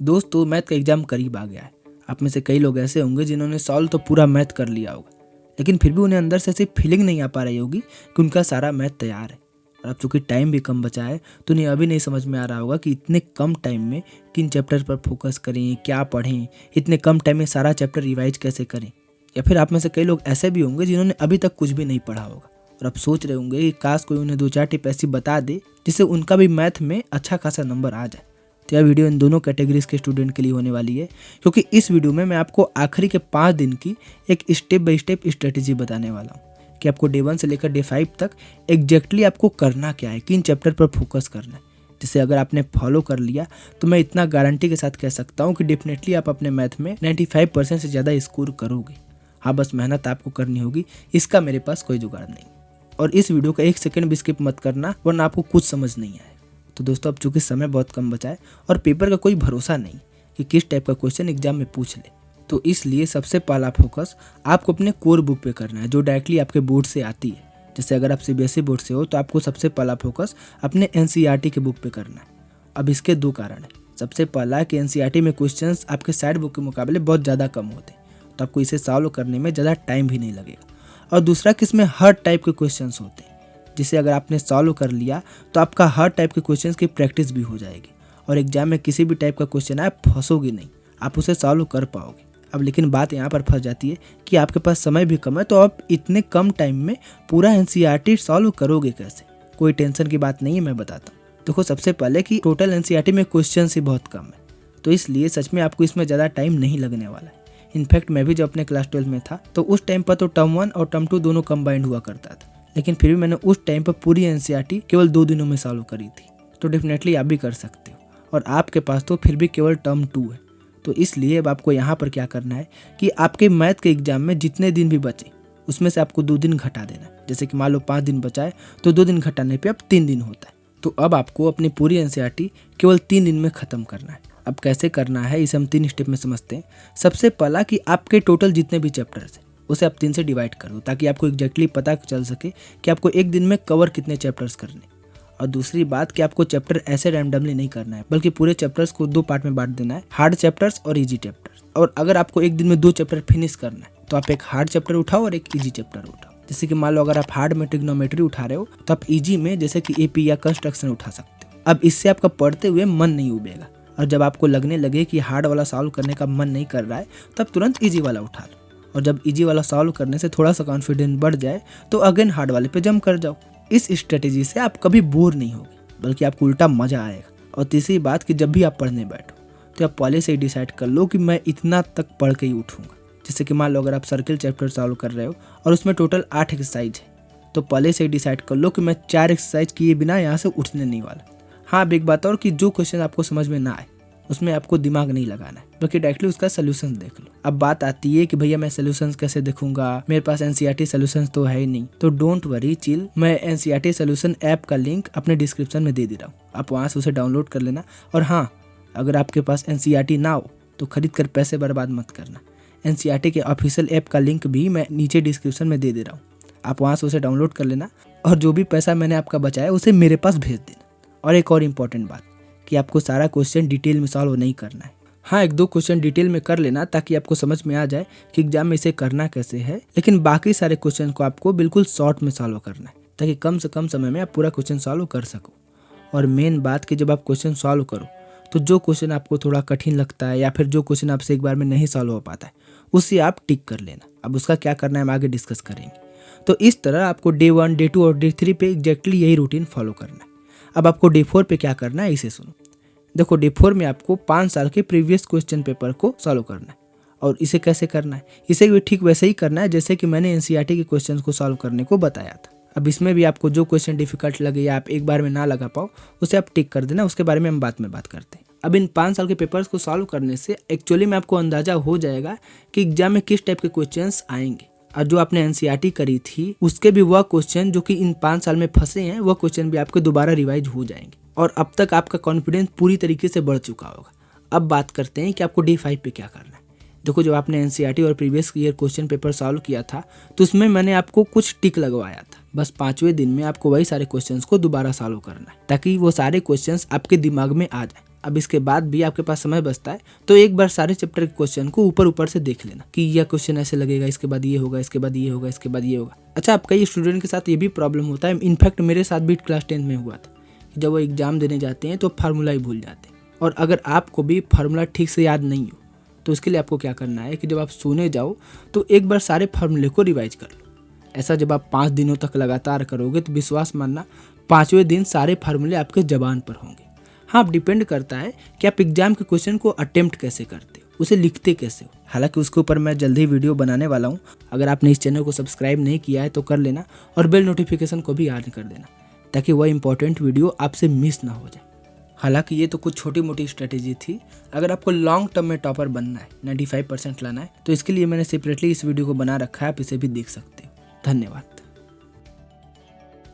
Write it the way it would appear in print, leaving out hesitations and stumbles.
दोस्तों, मैथ का एग्जाम करीब आ गया है। आप में से कई लोग ऐसे होंगे जिन्होंने सॉल्व तो पूरा मैथ कर लिया होगा, लेकिन फिर भी उन्हें अंदर से ऐसी फीलिंग नहीं आ पा रही होगी कि उनका सारा मैथ तैयार है। और अब चूंकि टाइम भी कम बचा है तो उन्हें अभी नहीं समझ में आ रहा होगा कि इतने कम टाइम में किन चैप्टर पर फोकस करें, क्या पढ़ें, इतने कम टाइम में सारा चैप्टर रिवाइज कैसे करें। या फिर आप में से कई लोग ऐसे भी होंगे जिन्होंने अभी तक कुछ भी नहीं पढ़ा होगा और अब सोच रहे होंगे कि काश कोई उन्हें 2-4 टिप ऐसी बता दे जिससे उनका भी मैथ में अच्छा खासा नंबर आ जाए। तो यह वीडियो इन दोनों कैटेगरीज के स्टूडेंट के लिए होने वाली है, क्योंकि इस वीडियो में मैं आपको आखिरी के 5 दिन की एक स्टेप बाय स्टेप स्ट्रेटेजी बताने वाला हूँ कि आपको डे 1 से लेकर डे 5 तक एग्जैक्टली आपको करना क्या है, किन चैप्टर पर फोकस करना है, जिसे अगर आपने फॉलो कर लिया तो मैं इतना गारंटी के साथ कह सकता हूँ कि डेफिनेटली आप अपने मैथ में 95% से ज़्यादा स्कोर करोगे। हाँ, बस मेहनत आपको करनी होगी, इसका मेरे पास कोई जुगाड़ नहीं। और इस वीडियो का 1 सेकंड भी स्किप मत करना, वरना आपको कुछ समझ नहीं आएगा। तो दोस्तों, अब चूंकि समय बहुत कम बचा है और पेपर का कोई भरोसा नहीं कि किस टाइप का क्वेश्चन एग्जाम में पूछ ले, तो इसलिए सबसे पहला फोकस आपको अपने कोर बुक पे करना है जो डायरेक्टली आपके बोर्ड से आती है। जैसे अगर आप सीबीएसई बोर्ड से हो तो आपको सबसे पहला फोकस अपने एनसीईआरटी के बुक पे करना है। अब इसके 2 कारण है। सबसे पहला कि एनसीईआरटी में क्वेश्चंस आपके साइड बुक के मुकाबले बहुत ज़्यादा कम होते हैं, तो आपको इसे सॉल्व करने में ज़्यादा टाइम भी नहीं लगेगा। और दूसरा कि इसमें हर टाइप के क्वेश्चंस होते हैं, जिसे अगर आपने सॉल्व कर लिया तो आपका हर टाइप के क्वेश्चंस की प्रैक्टिस भी हो जाएगी और एग्जाम में किसी भी टाइप का क्वेश्चन आए फंसोगे नहीं, आप उसे सॉल्व कर पाओगे। अब लेकिन बात यहाँ पर फंस जाती है कि आपके पास समय भी कम है, तो आप इतने कम टाइम में पूरा एनसीईआरटी सॉल्व करोगे कैसे? कोई टेंशन की बात नहीं है, मैं बताता हूँ। देखो, सबसे पहले कि टोटल एनसीईआरटी में क्वेश्चन ही बहुत कम है, तो इसलिए सच में आपको इसमें ज़्यादा टाइम नहीं लगने वाला है। इनफैक्ट मैं भी जब अपने क्लास 12 में था तो उस टाइम पर तो टर्म 1 और टर्म 2 दोनों कंबाइंड हुआ करता था, लेकिन फिर भी मैंने उस टाइम पर पूरी एनसीईआरटी केवल 2 दिनों में सॉल्व करी थी। तो डेफिनेटली आप भी कर सकते हो, और आपके पास तो फिर भी केवल टर्म 2 है। तो इसलिए अब आपको यहाँ पर क्या करना है कि आपके मैथ के एग्जाम में जितने दिन भी बचे उसमें से आपको 2 दिन घटा देना है। जैसे कि मान लो 5 दिन बचा है तो 2 दिन घटाने पे अब 3 दिन होता है। तो अब आपको अपनी पूरी एनसीईआरटी केवल 3 दिन में ख़त्म करना है। अब कैसे करना है इसे हम 3 स्टेप में समझते हैं। सबसे पहला कि आपके टोटल जितने भी चैप्टर्स हैं उसे आप 3 से डिवाइड करो, ताकि आपको एग्जैक्टली पता चल सके कि आपको एक दिन में कवर कितने चैप्टर्स करने। और दूसरी बात कि आपको चैप्टर ऐसे रैंडमली नहीं करना है, बल्कि पूरे चैप्टर्स को 2 पार्ट में बांट देना है, हार्ड चैप्टर्स और इजी चैप्टर्स। और अगर आपको एक दिन में 2 चैप्टर फिनिश करना है तो आप एक हार्ड चैप्टर उठाओ और एक इजी चैप्टर उठाओ। जैसे कि मान लो अगर आप हार्ड में ट्रिग्नोमेट्री उठा रहे हो तो आप इजी में जैसे कि एपी या कंस्ट्रक्शन उठा सकते हो। अब इससे आपका पढ़ते हुए मन नहीं उबेगा, और जब आपको लगने लगे कि हार्ड वाला सॉल्व करने का मन नहीं कर रहा है तब तुरंत इजी वाला उठा लो, और जब इजी वाला सॉल्व करने से थोड़ा सा कॉन्फिडेंस बढ़ जाए तो अगेन हार्ड वाले पे जंप कर जाओ। इस स्ट्रेटेजी से आप कभी बोर नहीं होगे, बल्कि आपको उल्टा मजा आएगा। और तीसरी बात कि जब भी आप पढ़ने बैठो तो आप पहले से ही डिसाइड कर लो कि मैं इतना तक पढ़ के ही उठूंगा। जैसे कि मान लो अगर आप सर्किल चैप्टर सॉल्व कर रहे हो और उसमें टोटल 8 एक्सरसाइज है, तो पहले से ही डिसाइड कर लो कि मैं 4 एक्सरसाइज किए बिना यहाँ से उठने नहीं वाला। हाँ, अब एक बात और कि जो क्वेश्चन आपको समझ में ना आए उसमें आपको दिमाग नहीं लगाना है, बल्कि डायरेक्टली उसका सोल्यूशन देख लो। अब बात आती है कि भैया मैं सोल्यूशंस कैसे देखूंगा, मेरे पास एनसीईआरटी सोल्यूशंस तो है ही नहीं। तो डोंट वरी, चिल, मैं एनसीईआरटी सोल्यूशन ऐप का लिंक अपने डिस्क्रिप्शन में दे रहा हूँ, आप वहाँ से उसे डाउनलोड कर लेना। और हाँ, अगर आपके पास एनसीईआरटी ना हो तो खरीद कर पैसे बर्बाद मत करना। एनसीईआरटी के ऑफिशियल ऐप का लिंक भी मैं नीचे डिस्क्रिप्शन में दे रहा हूँ, आप वहाँ से उसे डाउनलोड कर लेना, और जो भी पैसा मैंने आपका बचाया उसे मेरे पास भेज देना। और एक और इम्पॉर्टेंट बात कि आपको सारा क्वेश्चन डिटेल में सॉल्व नहीं करना है। हाँ, 1-2 क्वेश्चन डिटेल में कर लेना ताकि आपको समझ में आ जाए कि एग्जाम में इसे करना कैसे है, लेकिन बाकी सारे क्वेश्चन को आपको बिल्कुल शॉर्ट में सॉल्व करना है, ताकि कम से कम समय में आप पूरा क्वेश्चन सॉल्व कर सको। और मेन बात कि जब आप क्वेश्चन सॉल्व करो तो जो क्वेश्चन आपको थोड़ा कठिन लगता है या फिर जो क्वेश्चन आपसे एक बार में नहीं सॉल्व हो पाता है उसे आप टिक कर लेना। अब उसका क्या करना है हम आगे डिस्कस करेंगे। तो इस तरह आपको डे 1, डे 2 और डे 3 पे एग्जैक्टली यही रूटीन फॉलो करना है। अब आपको डे 4 पे क्या करना है इसे सुनो। देखो, डे 4 में आपको 5 साल के प्रीवियस क्वेश्चन पेपर को सॉल्व करना है। और इसे कैसे करना है? इसे भी ठीक वैसे ही करना है जैसे कि मैंने एनसीईआरटी के क्वेश्चंस को सॉल्व करने को बताया था। अब इसमें भी आपको जो क्वेश्चन डिफिकल्ट लगे या आप एक बार में ना लगा पाओ उसे आप टिक कर देना, उसके बारे में हम बाद में बात करते हैं। अब इन 5 साल के पेपर्स को सॉल्व करने से एक्चुअली में आपको अंदाजा हो जाएगा कि एग्जाम में किस टाइप के क्वेश्चंस आएंगे, और जो आपने एनसीईआरटी करी थी उसके भी वह क्वेश्चन जो कि इन 5 साल में फंसे हैं वह क्वेश्चन भी आपके दोबारा रिवाइज हो जाएंगे, और अब तक आपका कॉन्फिडेंस पूरी तरीके से बढ़ चुका होगा। अब बात करते हैं कि आपको डे 5 पे क्या करना है। देखो, जब आपने एनसीईआरटी और previous year question paper solve किया था तो उसमें मैंने आपको कुछ टिक लगवाया था। बस 5वें दिन में आपको वही सारे क्वेश्चंस को दोबारा सॉल्व करना है, ताकि वो सारे क्वेश्चंस आपके दिमाग में आ जाए। अब इसके बाद भी आपके पास समय बचता है तो एक बार सारे चैप्टर के क्वेश्चन को ऊपर ऊपर से देख लेना कि यह क्वेश्चन ऐसे लगेगा, इसके बाद ये होगा, इसके बाद ये होगा, इसके बाद ये होगा। अच्छा, अब कई स्टूडेंट के साथ ये भी प्रॉब्लम होता है, इनफैक्ट मेरे साथ भी क्लास 10 में हुआ था कि जब वो एग्जाम देने जाते हैं तो फार्मूला ही भूल जाते हैं। और अगर आपको भी फार्मूला ठीक से याद नहीं हो तो उसके लिए आपको क्या करना है कि जब आप सोने जाओ तो एक बार सारे फार्मूले को रिवाइज कर लो। ऐसा जब आप 5 दिनों तक लगातार करोगे तो विश्वास मानना 5वें दिन सारे फार्मूले आपके जबान पर होंगे। हाँ, अब डिपेंड करता है कि आप एग्जाम के क्वेश्चन को अटेम्प्ट कैसे करते हो, उसे लिखते कैसे हो। हालांकि उसके ऊपर मैं जल्दी ही वीडियो बनाने वाला हूँ। अगर आपने इस चैनल को सब्सक्राइब नहीं किया है तो कर लेना और बेल नोटिफिकेशन को भी ऑन कर देना ताकि वह इंपॉर्टेंट वीडियो आपसे मिस ना हो जाए। हालांकि ये तो कुछ छोटी मोटी स्ट्रेटेजी थी। अगर आपको लॉन्ग टर्म में टॉपर बनना है, 95% लाना है, तो इसके लिए मैंने सेपरेटली इस वीडियो को बना रखा है, आप इसे भी देख सकते हो। धन्यवाद।